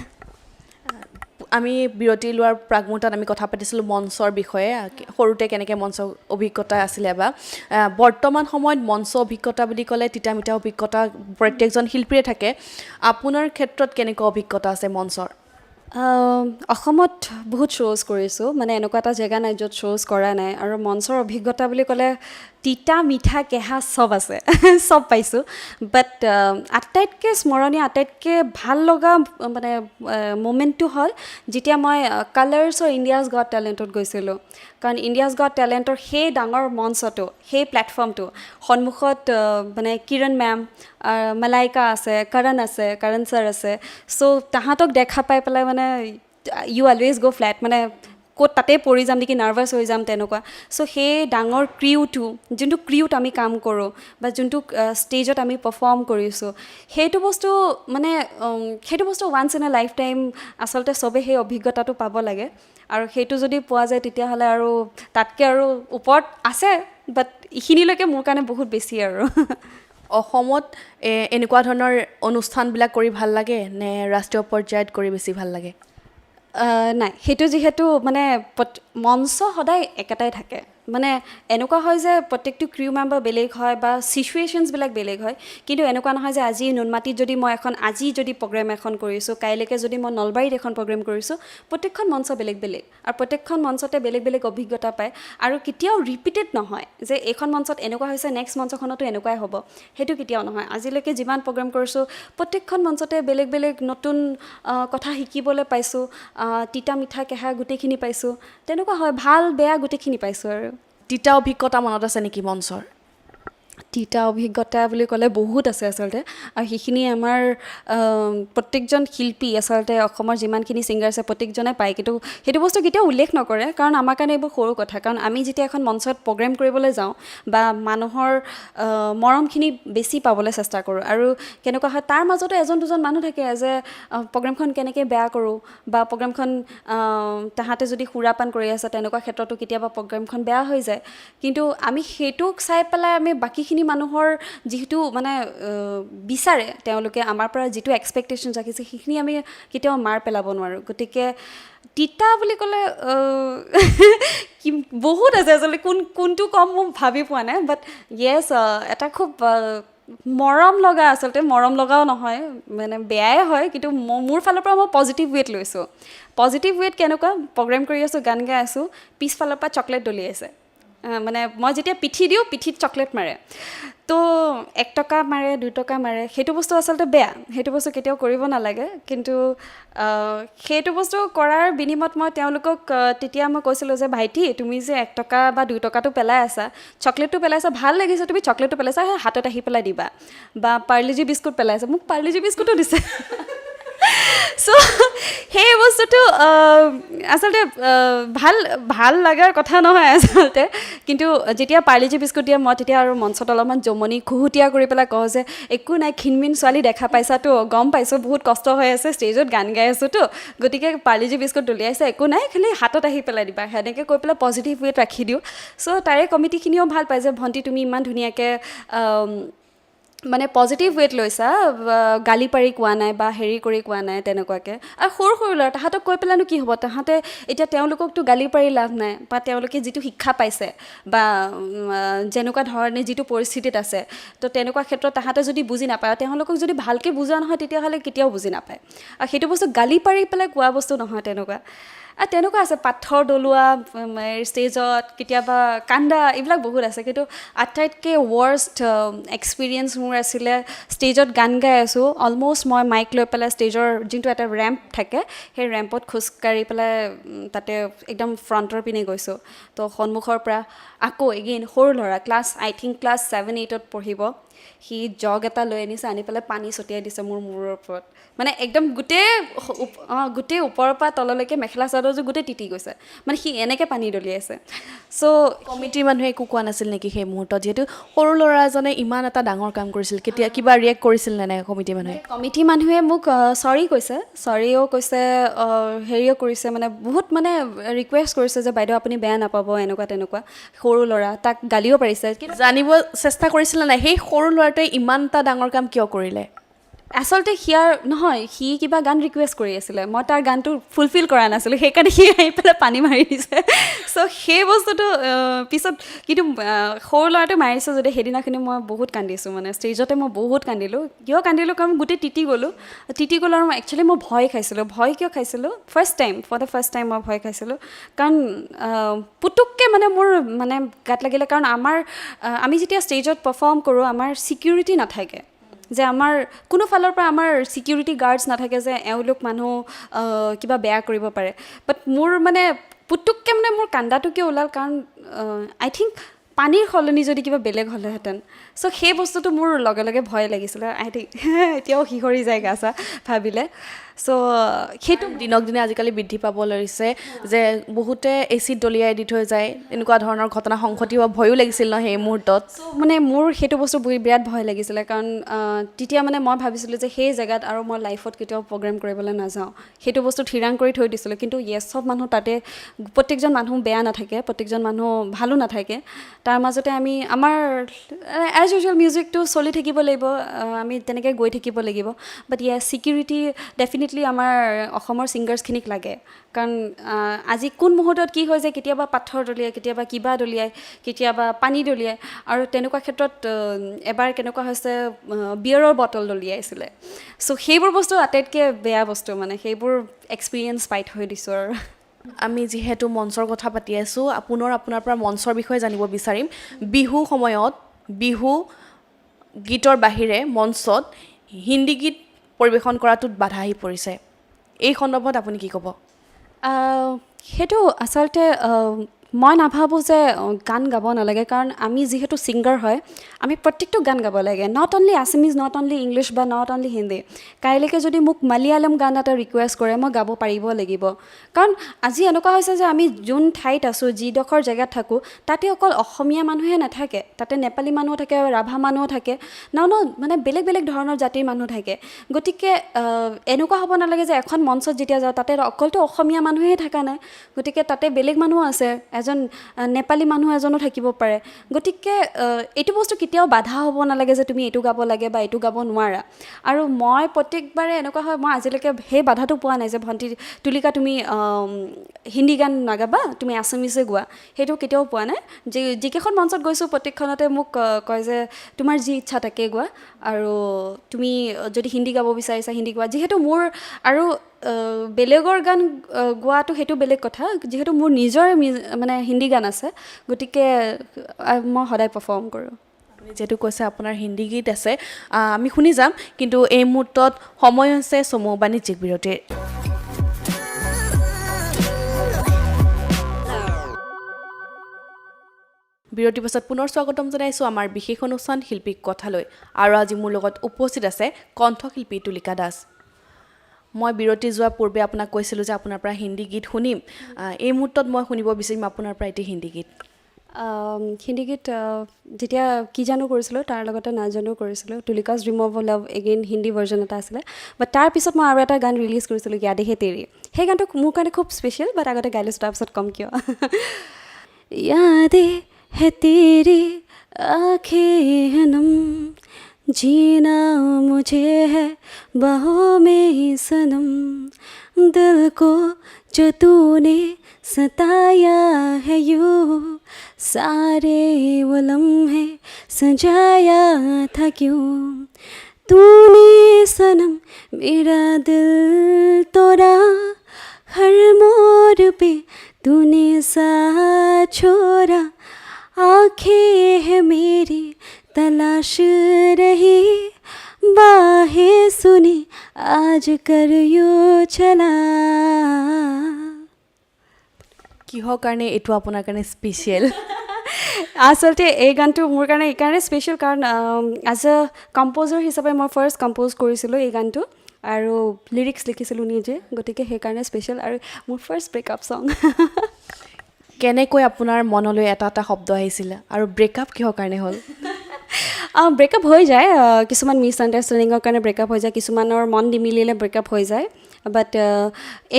Speaker 1: আমি বিৰতি লোৱাৰ প্ৰাগমুহূৰ্তত আমি কথা পাতিছিলোঁ মঞ্চৰ বিষয়ে সৰুতে কেনেকৈ মঞ্চ অভিজ্ঞতা আছিলে বা বৰ্তমান সময়ত মঞ্চ অভিজ্ঞতা বুলি ক'লে তিতা মিঠা অভিজ্ঞতা প্ৰত্যেকজন শিল্পীৰে থাকে আপোনাৰ ক্ষেত্ৰত কেনেকুৱা অভিজ্ঞতা আছে মঞ্চৰ
Speaker 2: অসমত বহুত শ্ব'জ কৰিছোঁ মানে এনেকুৱা এটা জেগা নাই য'ত শ্ব'জ কৰা নাই আৰু মঞ্চৰ অভিজ্ঞতা বুলি ক'লে তিতা মিঠা কেঁহা চব আছে চব পাইছোঁ বাট আটাইতকৈ স্মৰণীয় আটাইতকৈ ভাল লগা মানে মুমেণ্টটো হ'ল যেতিয়া মই কালাৰ্ছৰ ইণ্ডিয়াজ গট টেলেণ্টত গৈছিলোঁ কাৰণ ইণ্ডিয়াজ গট টেলেণ্টৰ সেই ডাঙৰ মঞ্চটো সেই প্লেটফৰ্মটো সন্মুখত মানে কিৰণ মেম মালাইকা আছে কৰণ ছাৰ আছে চ' তাহাঁতক দেখা পাই পেলাই মানে ইউ অলৱেজ গ' ফ্লেট মানে ক'ত তাতে পৰি যাম নেকি নাৰ্ভাছ হৈ যাম তেনেকুৱা চ' সেই ডাঙৰ ক্ৰিউটো যোনটো ক্ৰিউত আমি কাম কৰোঁ বা যোনটো ষ্টেজত আমি পাৰফৰ্ম কৰিছোঁ সেইটো বস্তু মানে সেইটো বস্তু once in a life time আচলতে চবেই সেই অভিজ্ঞতাটো পাব লাগে আৰু সেইটো যদি পোৱা যায় তেতিয়াহ'লে আৰু তাতকৈ আৰু ওপৰত আছে বাট এইখিনিলৈকে মোৰ কাৰণে বহুত বেছি আৰু
Speaker 1: অসমত এনেকুৱা ধৰণৰ অনুষ্ঠানবিলাক কৰি ভাল লাগে নে ৰাষ্ট্ৰীয় পৰ্যায়ত কৰি বেছি ভাল লাগে
Speaker 2: নাই সেইটো যিহেতু মানে মঞ্চ সদায় একেটাই থাকে মানে এনেকুৱা হয় যে প্ৰত্যেকটো ক্ৰিউ মেম্বাৰ বেলেগ হয় বা চিচুৱেশ্যনছবিলাক বেলেগ হয় কিন্তু এনেকুৱা নহয় যে আজি নুনমাটিত যদি মই আজি যদি প্ৰগ্ৰেম এখন কৰিছোঁ কাইলৈকে যদি মই নলবাৰীত এখন প্ৰগ্ৰেম কৰিছোঁ প্ৰত্যেকখন মঞ্চ বেলেগ বেলেগ আৰু প্ৰত্যেকখন মঞ্চতে বেলেগ বেলেগ অভিজ্ঞতা পায় আৰু কেতিয়াও ৰিপিটেড নহয় যে এইখন মঞ্চত এনেকুৱা হৈছে নেক্সট মঞ্চখনতো এনেকুৱাই হ'ব সেইটো কেতিয়াও নহয় আজিলৈকে যিমান প্ৰগ্ৰেম কৰিছোঁ প্ৰত্যেকখন মঞ্চতে বেলেগ বেলেগ নতুন কথা শিকিবলৈ পাইছোঁ তিতা মিঠা কেঁহা গোটেইখিনি পাইছোঁ তেনেকুৱা হয় ভাল বেয়া গোটেইখিনি পাইছোঁ আৰু
Speaker 1: তিতা অভিজ্ঞতা মনত আছে নেকি মঞ্চৰ
Speaker 2: তিতা অভিজ্ঞতা বুলি ক'লে বহুত আছে আচলতে আৰু সেইখিনি আমাৰ প্ৰত্যেকজন শিল্পী আচলতে অসমৰ যিমানখিনি ছিংগাৰ আছে প্ৰত্যেকজনে পায় কিন্তু সেইটো বস্তু কেতিয়াও উল্লেখ নকৰে কাৰণ আমাৰ কাৰণে এইবোৰ সৰু কথা কাৰণ আমি যেতিয়া এখন মঞ্চত প্ৰগ্ৰেম কৰিবলৈ যাওঁ বা মানুহৰ মৰমখিনি বেছি পাবলৈ চেষ্টা কৰোঁ আৰু কেনেকুৱা হয় তাৰ মাজতে এজন দুজন মানুহ থাকে যে প্ৰগ্ৰেমখন কেনেকৈ বেয়া কৰোঁ বা প্ৰগ্ৰেমখন তাহাঁতে যদি সুৰাপান কৰি আছে তেনেকুৱা ক্ষেত্ৰতো কেতিয়াবা প্ৰগ্ৰেমখন বেয়া হৈ যায় কিন্তু আমি সেইটোক চাই পেলাই আমি বাকীখিনি মানুহৰ যিটো মানে বিচাৰে তেওঁলোকে আমাৰ পৰা যিটো এক্সপেক্টেশ্যন ৰাখিছে সেইখিনি আমি কেতিয়াও মাৰ পেলাব নোৱাৰোঁ গতিকে তিতা বুলি ক'লে বহুত আছে আচলতে কোনটো কম মই ভাবি পোৱা নাই বাট য়েছ এটা খুব মৰম লগা আচলতে মৰম লগাও নহয় মানে বেয়াই হয় কিন্তু মোৰ ফালৰ পৰা মই পজিটিভ ৱেত লৈছোঁ পজিটিভ ৱেত কেনেকুৱা প্ৰগ্ৰেম কৰি আছোঁ গান গাই আছোঁ পিছফালৰ পৰা চকলেট দলিয়াইছে মানে মই যেতিয়া পিঠি দিওঁ পিঠিত চকলেট মাৰে তো 1 টকা মাৰে 2 টকা মাৰে সেইটো বস্তু আচলতে বেয়া সেইটো বস্তু কেতিয়াও কৰিব নালাগে কিন্তু সেইটো বস্তু কৰাৰ বিনিময়ত মই তেওঁলোকক তেতিয়া মই কৈছিলোঁ যে ভাইটি তুমি যে 1 টকা বা 2 টকাটো পেলাই আছা চকলেটটো পেলাইছা ভাল লাগিছে তুমি চকলেটটো পেলাইছা হাতত আহি পেলাই দিবা বা পাৰ্লিজি বিস্কুট পেলাইছা মোক পাৰ্লিজি বিস্কুটো দিছে চ' সেই বস্তুটো আচলতে ভাল লগাৰ কথা নহয় আচলতে কিন্তু যেতিয়া পাৰ্লিজি বিস্কুট দিয়ে মই তেতিয়া আৰু মঞ্চত অলপমান জমনি খুহুতীয়া কৰি পেলাই কওঁ যে একো নাই ক্ষীণমিন ছোৱালী দেখা পাইছাতো গম পাইছোঁ বহুত কষ্ট হৈ আছে ষ্টেজত গান গাই আছোঁতো গতিকে পাৰ্লিজি বিস্কুট দলিয়াইছে একো নাই খালি হাতত আহি পেলাই দিবা সেনেকৈ কৈ পেলাই পজিটিভ ৱেত ৰাখি দিওঁ চ' তাৰে কমিটিখিনিও ভাল পায় যে ভণ্টি তুমি ইমান ধুনীয়াকৈ মানে পজিটিভ ৱেত লৈছা গালি পাৰি কোৱা নাই বা হেৰি কৰি কোৱা নাই তেনেকুৱাকৈ আৰু সৰু সৰু ল'ৰা তাহাঁতক কৈ পেলাইনো কি হ'ব তাহাঁতে এতিয়া তেওঁলোককতো গালি পাৰি লাভ নাই বা তেওঁলোকে যিটো শিক্ষা পাইছে বা যেনেকুৱা ধৰণে যিটো পৰিস্থিতিত আছে তো তেনেকুৱা ক্ষেত্ৰত তাহাঁতে যদি বুজি নাপায় তেওঁলোকক যদি ভালকৈ বুজোৱা নহয় তেতিয়াহ'লে কেতিয়াও বুজি নাপায় আৰু সেইটো বস্তু গালি পাৰি পেলাই কোৱা বস্তু নহয় তেনেকুৱা আৰু তেনেকুৱা আছে পাথৰ দলোৱা ষ্টেজত কেতিয়াবা কান্দা এইবিলাক বহুত আছে কিন্তু আটাইতকৈ ৱৰ্ষ্ট এক্সপিৰিয়েঞ্চ মোৰ আছিলে ষ্টেজত গান গাই আছোঁ অলম'ষ্ট মই মাইক লৈ পেলাই ষ্টেজৰ যোনটো এটা ৰেম্প থাকে সেই ৰেম্পত খোজকাঢ়ি পেলাই তাতে একদম ফ্ৰণ্টৰ পিনে গৈছোঁ তো সন্মুখৰ পৰা আকৌ এগেইন সৰু ল'ৰা আই থিংক ক্লাছ 7-8ত পঢ়িব সি জগ এটা লৈ আনিছে আনি পেলাই পানী ছটিয়াই দিছে মোৰ মূৰৰ ওপৰত মানে একদম গোটেই ওপৰৰ পৰা তললৈকে মেখেলা চাদৰযোৰ গোটেই তিতি গৈছে মানে সি এনেকৈ পানী দলিয়াইছে চ'
Speaker 1: কমিটিৰ মানুহে একো কোৱা নাছিল নেকি সেই মুহূৰ্তত যিহেতু সৰু ল'ৰা এজনে ইমান এটা ডাঙৰ কাম কৰিছিল কেতিয়া কিবা ৰিয়েক্ট কৰিছিল নে নাই কমিটিৰ মানুহে
Speaker 2: মোক চৰি কৈছে চৰিও কৈছে হেৰিও কৰিছে মানে বহুত মানে ৰিকুৱেষ্ট কৰিছে যে বাইদেউ আপুনি বেয়া নাপাব এনেকুৱা তেনেকুৱা সৰু ল'ৰা তাক গালিও পাৰিছে
Speaker 1: জানিব চেষ্টা কৰিছিল নাই সেই সৰু ল'ৰাটোৱে ইমান এটা ডাঙৰ কাম কিয় কৰিলে
Speaker 2: আচলতে সি কিবা গান ৰিকুৱেষ্ট কৰি আছিলে মই তাৰ গানটো ফুলফিল কৰা নাছিলোঁ সেইকাৰণে সি আহি পেলাই পানী মাৰি দিছে চ' সেই বস্তুটো পিছত কিন্তু সৰু ল'ৰাটো মাৰিছে যদি সেইদিনাখিনি মই বহুত কান্দিছোঁ মানে ষ্টেজতে মই বহুত কান্দিলোঁ কিয় কান্দিলোঁ কাৰণ গোটেই তিতি গ'লোঁ আৰু একচুৱেলি মই ভয় খাইছিলোঁ ভয় কিয় খাইছিলোঁ ফৰ দ্য ফাৰ্ষ্ট টাইম মই ভয় খাইছিলোঁ কাৰণ পুতুককৈ মানে মোৰ মানে গাত লাগিলে কাৰণ আমি যেতিয়া ষ্টেজত পাৰফৰ্ম কৰোঁ আমাৰ ছিকিউৰিটি নাথাকে যে আমাৰ কোনো ফালৰ পৰা আমাৰ ছিকিউৰিটি গাৰ্ডছ নাথাকে যে এওঁলোক মানুহ কিবা বেয়া কৰিব পাৰে বাট মোৰ মানে পুতুককৈ মানে মোৰ কান্দাটো কিয় ওলাল কাৰণ আই থিংক পানীৰ সলনি যদি কিবা বেলেগ হ'লেহেঁতেন চ' সেই বস্তুটো মোৰ লগে লগে ভয় লাগিছিলে আই থিংক এতিয়াও শিহৰি যায় গা চা ভাবিলে চ' সেইটো
Speaker 1: দিনক দিনে আজিকালি বৃদ্ধি পাব ধৰিছে যে বহুতে এচিড দলিয়াই দি থৈ যায় এনেকুৱা ধৰণৰ ঘটনা সংঘটিব ভয়ো লাগিছিল ন সেই মুহূৰ্তত
Speaker 2: মানে মোৰ সেইটো বস্তু বিৰাট ভয় লাগিছিলে কাৰণ তেতিয়া মানে মই ভাবিছিলোঁ যে সেই জেগাত আৰু মই লাইফত কেতিয়াও প্ৰগ্ৰেম কৰিবলৈ নাযাওঁ সেইটো বস্তু থিৰাং কৰি থৈ দিছিলোঁ কিন্তু চব মানুহ তাতে প্ৰত্যেকজন মানুহ বেয়া নাথাকে প্ৰত্যেকজন মানুহ ভালো নাথাকে তাৰ মাজতে আমাৰ এজ ইউজুৱেল মিউজিকটো চলি থাকিব লাগিব আমি তেনেকৈ গৈ থাকিব লাগিব বাট ছিকিউৰিটি ডেফিনেটলি ডেফিনেটলি আমাৰ অসমৰ ছিংগাৰ্ছখিনিক লাগে কাৰণ আজি কোন মুহূৰ্তত কি হৈ যায় কেতিয়াবা পাথৰ দলিয়াই কেতিয়াবা কিবা দলিয়াই কেতিয়াবা পানী দলিয়াই আৰু তেনেকুৱা ক্ষেত্ৰত এবাৰ কেনেকুৱা হৈছে বিয়েৰৰ বটল দলিয়াইছিলে চ' সেইবোৰ বস্তু আটাইতকৈ বেয়া বস্তু মানে সেইবোৰ এক্সপিৰিয়েঞ্চ পাই থৈ দিছোঁ আৰু
Speaker 1: আমি যিহেতু মঞ্চৰ কথা পাতি আছোঁ আপোনাৰ পৰা মঞ্চৰ বিষয়ে জানিব বিচাৰিম বিহু সময়ত বিহু গীতৰ বাহিৰে মঞ্চত হিন্দী গীত পৰিৱেশন কৰাটোত বাধা আহি পৰিছে এই সন্দৰ্ভত আপুনি কি ক'ব
Speaker 2: সেইটো আচলতে মই নাভাবোঁ যে গান গাব নালাগে কাৰণ আমি যিহেতু ছিংগাৰ হয় আমি প্ৰত্যেকটো গান গাব লাগে not only Assamese not only English বা নট অনলি হিন্দী কাইলৈকে যদি মোক মালিয়ালম গান এটা ৰিকুৱেষ্ট কৰে মই গাব পাৰিব লাগিব কাৰণ আজি এনেকুৱা হৈছে যে আমি যোন ঠাইত আছোঁ যিডোখৰ জেগাত থাকোঁ তাতে অকল অসমীয়া মানুহে নাথাকে তাতে নেপালী মানুহ থাকে ৰাভা মানুহ থাকে মানে বেলেগ বেলেগ ধৰণৰ জাতিৰ মানুহ থাকে গতিকে এনেকুৱা হ'ব নালাগে যে এখন মঞ্চত যেতিয়া যাওঁ তাতে অকলতো অসমীয়া মানুহে থকা নাই গতিকে তাতে বেলেগ মানুহ আছে এজন নেপালী মানুহ এজনো থাকিব পাৰে গতিকে এইটো বস্তু কেতিয়াও বাধা হ'ব নালাগে যে তুমি এইটো গাব লাগে বা এইটো গাব নোৱাৰা আৰু মই প্ৰত্যেকবাৰে এনেকুৱা হয় মই আজিলৈকে সেই বাধাটো পোৱা নাই যে ভণ্টি তুলিকা তুমি হিন্দী গান নাগাবা তুমি আছামিজে গোৱা সেইটো কেতিয়াও পোৱা নাই যিকেইখন মঞ্চত গৈছোঁ প্ৰত্যেকখনতে মোক কয় যে তোমাৰ যি ইচ্ছা তাকে গোৱা আৰু তুমি যদি হিন্দী গাব বিচাৰিছা হিন্দী গোৱা যিহেতু মোৰ আৰু বেলেগৰ গান গোৱাটো সেইটো বেলেগ কথা যিহেতু মোৰ নিজৰ মানে হিন্দী গান আছে গতিকে মই সদায় পাৰফৰ্ম কৰোঁ
Speaker 1: আপুনি যিহেতু কৈছে আপোনাৰ হিন্দী গীত আছে আমি শুনি যাম কিন্তু এই মুহূৰ্তত সময় হৈছে চমু বাণিজ্যিক বিৰতিৰ বিৰতিৰ পাছত পুনৰ স্বাগতম জনাইছোঁ আমাৰ বিশেষ অনুষ্ঠান শিল্পী কথালৈ আৰু আজি মোৰ লগত উপস্থিত আছে কণ্ঠশিল্পী তুলিকা দাস মই বিৰতি যোৱাৰ পূৰ্বে আপোনাক কৈছিলোঁ যে আপোনাৰ পৰা হিন্দী গীত শুনিম এই মুহূৰ্তত মই শুনিব বিচাৰিম আপোনাৰ পৰা এটি হিন্দী গীত
Speaker 2: হিন্দী গীত যেতিয়া কি জানো কৰিছিলোঁ তাৰ লগতে নাজানো কৰিছিলোঁ তুলিকাজ dream of love again Hindi version এটা আছিলে বাট তাৰপিছত মই আৰু এটা গান ৰিলিজ কৰিছিলোঁ য়াদে হে তেৰি সেই গানটো মোৰ কাৰণে খুব স্পেচিয়েল বাট আগতে গাই লৈছোঁ তাৰপিছত কম কিয় য়াদে হে তেৰি आँखें है नम जीना मुझे है बाहों में ही सनम दिल को जो तूने सताया है यूं सारे वो लम्हे सजाया था क्यों तूने सनम मेरा दिल तोड़ा हर मोड़ पे तूने साथ छोड़ा आँखें है मेरी तलाश रही बाहें सुनी आज कर यो चला
Speaker 1: কিহৰ কাৰণে এইটো আপোনাৰ কাৰণে স্পেচিয়েল
Speaker 2: আচলতে এই গানটো মোৰ কাৰণে এইকাৰণে স্পেচিয়েল কাৰণ এজ এ কম্প'জাৰ হিচাপে মই ফাৰ্ষ্ট কম্প'জ কৰিছিলোঁ এই গানটো আৰু লিৰিক্স লিখিছিলোঁ নিজে গতিকে সেইকাৰণে স্পেচিয়েল আৰু মোৰ ফাৰ্ষ্ট ব্ৰেকআপ ছং
Speaker 1: কেনেকৈ আপোনাৰ মনলৈ এটা এটা শব্দ আহিছিল আৰু ব্ৰেকআপ কিহৰ কাৰণে হ'ল
Speaker 2: ব্ৰেকআপ হৈ যায় কিছুমান মিছ আণ্ডাৰষ্টেণ্ডিঙৰ কাৰণে ব্ৰেকআপ হৈ যায় কিছুমানৰ মন নিমিলিলে ব্ৰেকআপ হৈ যায় বাট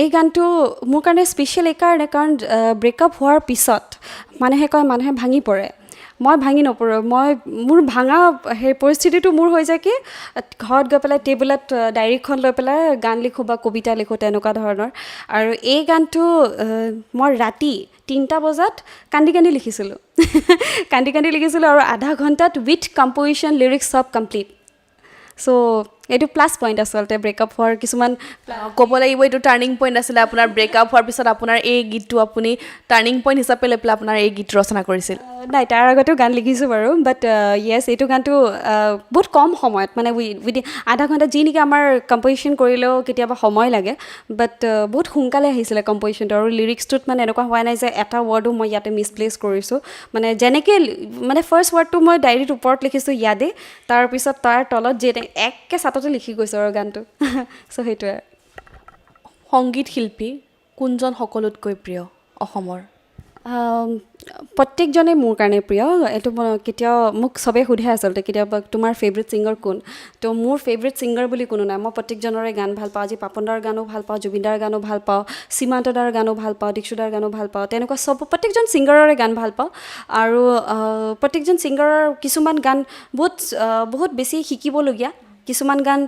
Speaker 2: এই গানটো মোৰ কাৰণে স্পেচিয়েল এইকাৰণে কাৰণ ব্ৰেকআপ হোৱাৰ পিছত মানুহে কয় মানুহে ভাঙি পৰে মই ভাঙি নপৰোঁ মোৰ ভাঙা সেই পৰিস্থিতিটো মোৰ হৈ যায় কি ঘৰত গৈ পেলাই টেবুলত ডায়েৰীখন লৈ পেলাই গান লিখোঁ বা কবিতা লিখোঁ তেনেকুৱা ধৰণৰ আৰু এই গানটো মই ৰাতি 3টা বজাত কান্দি কান্দি লিখিছিলোঁ আৰু আধা ঘণ্টাত উইথ কম্প'জিশ্যন লিৰিক্স চব কমপ্লিট চ' এইটো প্লাছ পইণ্ট আচলতে ব্ৰেকআপ হোৱাৰ কিছুমান
Speaker 1: ক'ব লাগিব এইটো টাৰ্ণিং পইণ্ট আছিলে আপোনাৰ ব্ৰেকআপ হোৱাৰ পিছত আপোনাৰ এই গীতটো আপুনি টাৰ্ণিং পইণ্ট হিচাপে লৈ পেলাই আপোনাৰ এই গীত ৰচনা কৰিছিল
Speaker 2: নাই তাৰ আগতেও গান লিখিছোঁ বাৰু বাট য়েছ এইটো গানটো বহুত কম সময়ত মানে উইদিন আধা ঘণ্টা যি নেকি আমাৰ কম্প'জিশ্যন কৰিলেও কেতিয়াবা সময় লাগে বাট বহুত সোনকালে আহিছিলে কম্প'জিশ্যনটো আৰু লিৰিক্সটোত মানে এনেকুৱা হোৱা নাই যে এটা ৱৰ্ডো মই ইয়াতে মিছপ্লেচ কৰিছোঁ মানে যেনেকৈ মানে ফাৰ্ষ্ট ৱৰ্ডটো মই ডায়েৰীত ওপৰত লিখিছোঁ ইয়াদে তাৰপিছত তাৰ তলত যে একে চাটতে লিখি গৈছোঁ আৰু গানটো চ' সেইটোৱে
Speaker 1: সংগীত শিল্পী কোনজন সকলোতকৈ প্ৰিয় অসমৰ
Speaker 2: প্ৰত্যেকজনে মোৰ কাৰণে প্ৰিয় এইটো কেতিয়াও মোক চবেই সোধে আচলতে কেতিয়াবা তোমাৰ ফেভৰেট ছিংগাৰ কোন তো মোৰ ফেভৰেট ছিংগাৰ বুলি কোনো নাই মই প্ৰত্যেকজনৰে গান ভাল পাওঁ আজি পাপনদাৰ গানো ভাল পাওঁ জুবিনদাৰ গানো ভাল পাওঁ সীমান্তদাৰ গানো ভাল পাওঁ দীক্ষিতৰ গানো ভাল পাওঁ তেনেকুৱা প্ৰত্যেকজন ছিংগাৰৰে গান ভাল পাওঁ আৰু প্ৰত্যেকজন ছিংগাৰৰ কিছুমান গান বহুত বেছি শিকিবলগীয়া কিছুমান গান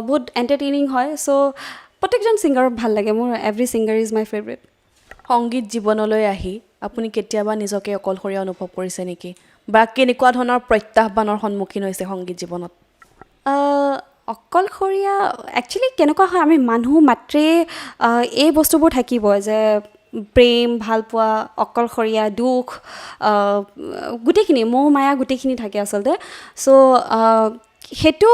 Speaker 2: বহুত এণ্টাৰটেইনিং হয় চ' প্ৰত্যেকজন ছিংগাৰ ভাল লাগে মোৰ every singer is my favourite
Speaker 1: সংগীত জীৱনলৈ আহি আপুনি কেতিয়াবা নিজকে অকলশৰীয়া অনুভৱ কৰিছে নেকি বা কেনেকুৱা ধৰণৰ প্ৰত্যাহ্বানৰ সন্মুখীন হৈছে সংগীত জীৱনত
Speaker 2: অকলশৰীয়া একচুৱেলি কেনেকুৱা হয় আমি মানুহ মাত্ৰেই এই বস্তুবোৰ থাকিব যে প্ৰেম ভালপোৱা অকলশৰীয়া দুখ গোটেইখিনি মোহ মায়া গোটেইখিনি থাকে আচলতে চ' সেইটো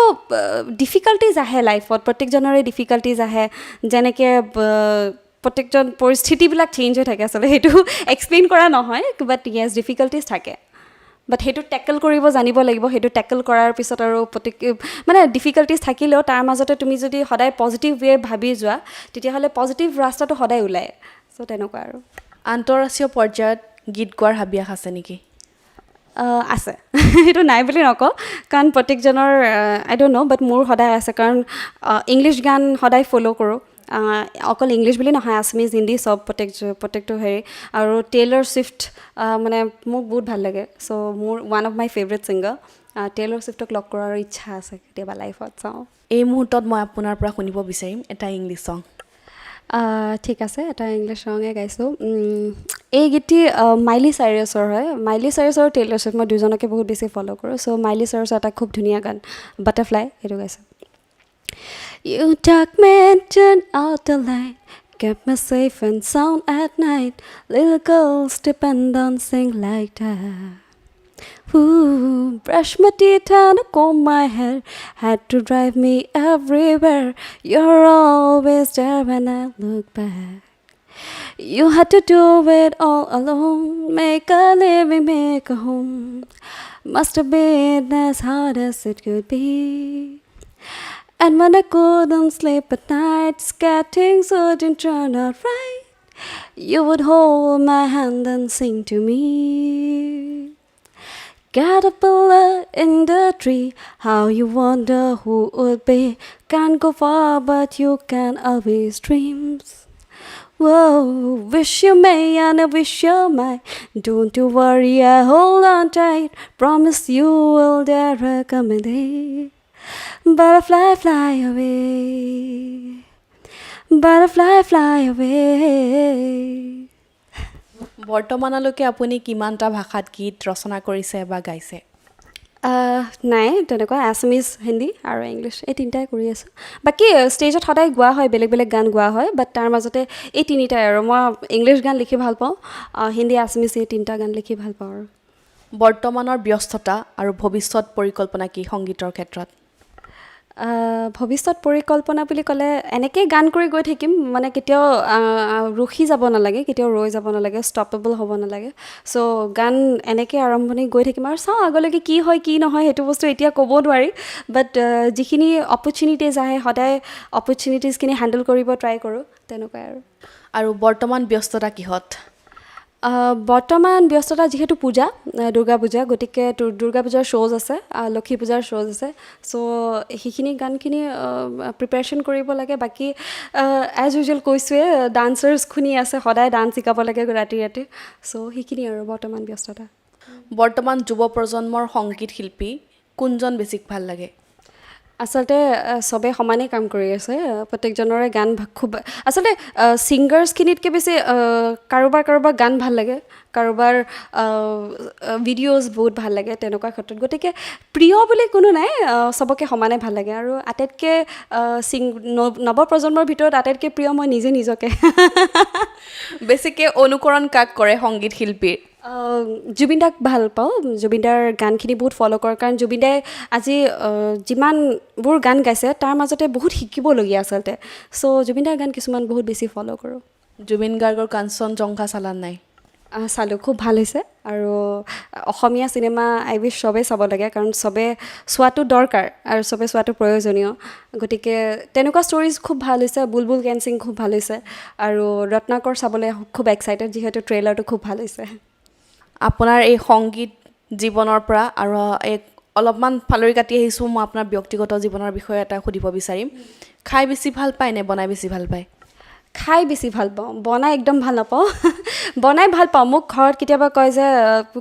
Speaker 2: ডিফিকাল্টিজ আহে লাইফত প্ৰত্যেকজনৰে ডিফিকাল্টিজ আহে যেনেকৈ প্ৰত্যেকজন পৰিস্থিতিবিলাক চেঞ্জ হৈ থাকে আচলতে সেইটো এক্সপ্লেইন কৰা নহয় বাট য়েছ ডিফিকাল্টিজ থাকে বাট সেইটো টেকল কৰিব জানিব লাগিব সেইটো টেকল কৰাৰ পিছত আৰু মানে ডিফিকাল্টিজ থাকিলেও তাৰ মাজতে তুমি যদি সদায় পজিটিভ ৱে ভাবি যোৱা তেতিয়াহ'লে পজিটিভ ৰাস্তাটো সদায় ওলায় চ' তেনেকুৱা আৰু
Speaker 1: আন্তঃৰাষ্ট্ৰীয় পৰ্যায়ত গীত গোৱাৰ হাবিয়াস আছে নেকি
Speaker 2: আছে সেইটো নাই বুলি নকওঁ কাৰণ প্ৰত্যেকজনৰ আই ডোণ্ট ন' বাট মোৰ সদায় আছে কাৰণ ইংলিছ গান সদায় ফ'ল' কৰোঁ অকল ইংলিছ বুলি নহয় আছামিজ হিন্দী চব প্ৰত্যেকটো হেৰি আৰু টেইলৰ ছুইফ্ট মানে মোক বহুত ভাল লাগে চ' মোৰ one of my favourite singer Taylor ছুইফ্টক লগ কৰাৰ ইচ্ছা আছে কেতিয়াবা লাইফত চাওঁ
Speaker 1: এই মুহূৰ্তত মই আপোনাৰ পৰা শুনিব বিচাৰিম এটা ইংলিছ ছং
Speaker 2: ঠিক আছে এটা ইংলিছ ছঙে গাইছোঁ এই গীতটি মাইলি চাইৰাছৰ হয় মাইলি চাইৰাছ আৰু টেইলৰ ছুইফ্ট মই দুজনকে বহুত বেছি ফ'ল' কৰোঁ চ' মাইলি চাইৰাছৰ এটা খুব ধুনীয়া গান বাটাৰফ্লাই সেইটো গাইছোঁ You dark man, turn out the light, kept me safe and sound at night. Little girls depend on sing like that. Ooh, brush my teeth and comb my hair, had to drive me everywhere. You're always there when I look back. You had to do it all alone, make a living, make a home. Must have been as hard as it could be. And when I couldn't sleep at night, scared things wouldn't turn out right, you would hold my hand and sing to me. Caterpillar in the tree, how you wonder who would be. Can't go far, but you can always dream. Whoa, wish you may and I wish you might. Don't you worry, I hold on tight. Promise you will dare come a day. Butterfly, fly away. Butterfly, fly away.
Speaker 1: বৰ্তমানলৈকে আপুনি কিমানটা ভাষাত গীত ৰচনা কৰিছে বা গাইছে
Speaker 2: নাই তেনেকুৱা আছামিজ হিন্দী আৰু ইংলিছ এই তিনিটাই কৰি আছোঁ বাকী ষ্টেজত সদায় গোৱা হয় বেলেগ বেলেগ গান গোৱা হয় বাট তাৰ মাজতে এই তিনিটাই আৰু মই ইংলিছ গান লিখি ভাল পাওঁ হিন্দী আছামিজ এই তিনিটা গান লিখি ভাল পাওঁ আৰু
Speaker 1: বৰ্তমানৰ ব্যস্ততা আৰু ভৱিষ্যত পৰিকল্পনা কি সংগীতৰ ক্ষেত্ৰত
Speaker 2: ভৱিষ্যত পৰিকল্পনা বুলি ক'লে এনেকেই গান কৰি গৈ থাকিম মানে কেতিয়াও ৰখি যাব নালাগে কেতিয়াও ৰৈ যাব নালাগে ষ্টপেবল হ'ব নালাগে চ' গান এনেকৈ আৰম্ভণি গৈ থাকিম আৰু চাওঁ আগলৈকে কি হয় কি নহয় সেইটো বস্তু এতিয়া ক'ব নোৱাৰি বাট যিখিনি অপৰচুনিটিজ আহে সদায় অপৰচুনিটিজখিনি হেণ্ডেল কৰিব ট্ৰাই কৰোঁ তেনেকুৱাই
Speaker 1: আৰু বৰ্তমান ব্যস্ততা কিহত
Speaker 2: বৰ্তমান ব্যস্ততা যিহেতু পূজা দুৰ্গা পূজা গতিকে দুৰ্গা পূজাৰ শ্ব'জ আছে লক্ষী পূজাৰ শ্ব'জ আছে চ' সেইখিনি গানখিনি প্ৰিপেৰেশ্যন কৰিব লাগে বাকী এজ ইউজুৱেল কৈছোঁৱে ডান্সাৰ্ছখিনি আছে সদায় ডান্স শিকাব লাগে ৰাতি ৰাতি চ' সেইখিনি আৰু বৰ্তমান ব্যস্ততা
Speaker 1: বৰ্তমান যুৱ প্ৰজন্মৰ সংগীত শিল্পী কোনজন বেছি ভাল লাগে
Speaker 2: আচলতে চবেই সমানেই কাম কৰি আছে প্ৰত্যেকজনৰে গান খুব আচলতে ছিংগাৰ্ছখিনিতকৈ বেছি কাৰোবাৰ গান ভাল লাগে কাৰোবাৰ ভিডিঅ'জ বহুত ভাল লাগে তেনেকুৱা ক্ষেত্ৰত গতিকে প্ৰিয় বুলি কোনো নাই চবকে সমানে ভাল লাগে আৰু আটাইতকৈ নৱপ্ৰজন্মৰ ভিতৰত আটাইতকৈ প্ৰিয় মই নিজকে
Speaker 1: বেছিকৈ অনুকৰণ কাক কৰে সংগীত শিল্পীৰ
Speaker 2: জুবিন দাক ভাল পাওঁ জুবিন দাৰ গানখিনি বহুত ফ'ল' কৰোঁ কাৰণ জুবিন দাই আজি যিমানবোৰ গান গাইছে তাৰ মাজতে বহুত শিকিবলগীয়া আচলতে চ' জুবিন দাৰ গান কিছুমান বহুত বেছি ফ'ল' কৰোঁ
Speaker 1: জুবিন গাৰ্গৰ কাঞ্চনজংঘা চালান নাই
Speaker 2: চালোঁ খুব ভাল হৈছে আৰু অসমীয়া চিনেমা আই উইচ চবেই চাব লাগে কাৰণ চবে চোৱাটো দৰকাৰ আৰু চবে চোৱাটো প্ৰয়োজনীয় গতিকে তেনেকুৱা ষ্টৰিজ খুব ভাল হৈছে বুলবুল কেনচিং খুব ভাল হৈছে আৰু ৰত্নাকৰ চাবলৈ খুব এক্সাইটেড যিহেতু ট্ৰেইলাৰটো খুব ভাল হৈছে
Speaker 1: আপোনাৰ এই সংগীত জীৱনৰ পৰা আৰু এক অলপমান ফালৰি কাটি আহিছোঁ মই আপোনাৰ ব্যক্তিগত জীৱনৰ বিষয়ে এটা সুধিব বিচাৰিম খাই বেছি ভাল পায় নে বনাই বেছি ভাল পায়
Speaker 2: খাই বেছি ভাল পাওঁ বনাই একদম ভাল নাপাওঁ বনাই ভাল পাওঁ মোক ঘৰত কেতিয়াবা কয় যে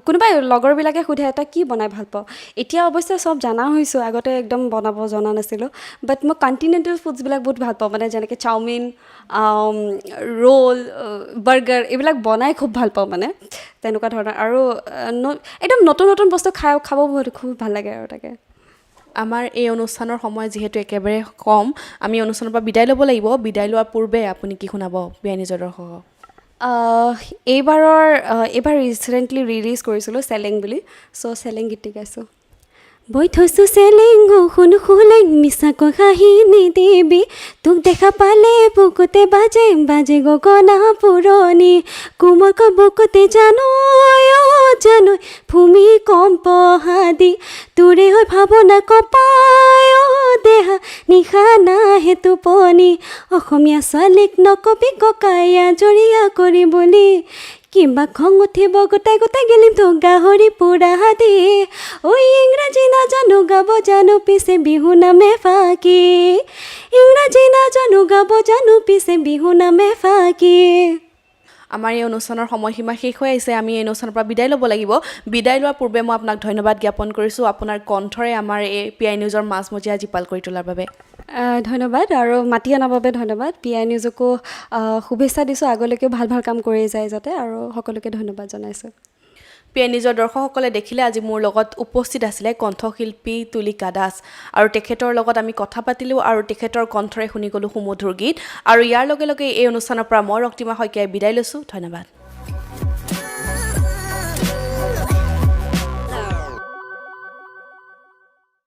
Speaker 2: কোনোবাই লগৰবিলাকে সোধে তই কি বনাই ভাল পাওঁ এতিয়া অৱশ্যে চব জানা হৈছোঁ আগতে একদম বনাব জনা নাছিলোঁ বাট মই কণ্টিনেণ্টেল ফুডছবিলাক বহুত ভাল পাওঁ মানে যেনেকৈ চাওমিন ৰোল বাৰ্গাৰ এইবিলাক বনাই খুব ভাল পাওঁ মানে তেনেকুৱা ধৰণৰ আৰু একদম নতুন নতুন বস্তু খাব বহুত খুব ভাল লাগে আৰু তাকে
Speaker 1: আমাৰ এই অনুষ্ঠানৰ সময় যিহেতু একেবাৰে কম আমি অনুষ্ঠানৰ পৰা বিদায় ল'ব লাগিব বিদায় লোৱাৰ পূৰ্বে আপুনি কি শুনাব বিয়া নিজৰ দৰ্শকক
Speaker 2: এইবাৰ ৰিচেণ্টলি ৰিলিজ কৰিছিলোঁ চেলেং বুলি চ' চেলেং গীতটি গাইছোঁ বৈ থৈছোঁ চেলেং শুন শুলেং মিছাকৈ হাঁহি নিদিবি তোক দেখা পালে বুকুতে বাজে বাজে গগনা পুৰণি কোমলকৈ বুকুতে জানো জানো ভূমি কম্প হাদি তোৰে হৈ ভাৱনা কপায় দেহা নিশা নাহে টোপনি অসমীয়া ছোৱালীক নকবি ককায়া জৰিয়া কৰি বুলি কিবা খং উঠিব গোটাই গোটাই গেলিম তো গাহৰি পোৰা দি ঐ ইংৰাজী নাজানো গাব জানো পিছে বিহু নামে ফাকি ইংৰাজী নাজানো গাব জানো পিছে বিহু নামে ফাকি
Speaker 1: আমাৰ এই অনুষ্ঠানৰ সময়সীমা শেষ হৈ আহিছে আমি এই অনুষ্ঠানৰ পৰা বিদায় ল'ব লাগিব বিদায় লোৱাৰ পূৰ্বে মই আপোনাক ধন্যবাদ জ্ঞাপন কৰিছোঁ আপোনাৰ কণ্ঠৰে আমাৰ এই PI নিউজৰ মাজমজিয়া জীপাল কৰি তোলাৰ বাবে
Speaker 2: ধন্যবাদ আৰু মাতি অনাৰ বাবে ধন্যবাদ PI নিউজকো শুভেচ্ছা দিছোঁ আগলৈকেও ভাল ভাল কাম কৰি যায় যাতে আৰু সকলোকে ধন্যবাদ জনাইছোঁ
Speaker 1: PI নিউজৰ দৰ্শকসকলে দেখিলে আজি মোৰ লগত উপস্থিত আছিলে কণ্ঠশিল্পী তুলিকা দাস আৰু তেখেতৰ লগত আমি কথা পাতিলোঁ আৰু তেখেতৰ কণ্ঠৰে শুনি গ'লোঁ সুমধুৰ গীত আৰু ইয়াৰ লগে লগে এই অনুষ্ঠানৰ পৰা মই ৰক্তিমা শইকীয়াই বিদায় লৈছোঁ ধন্যবাদ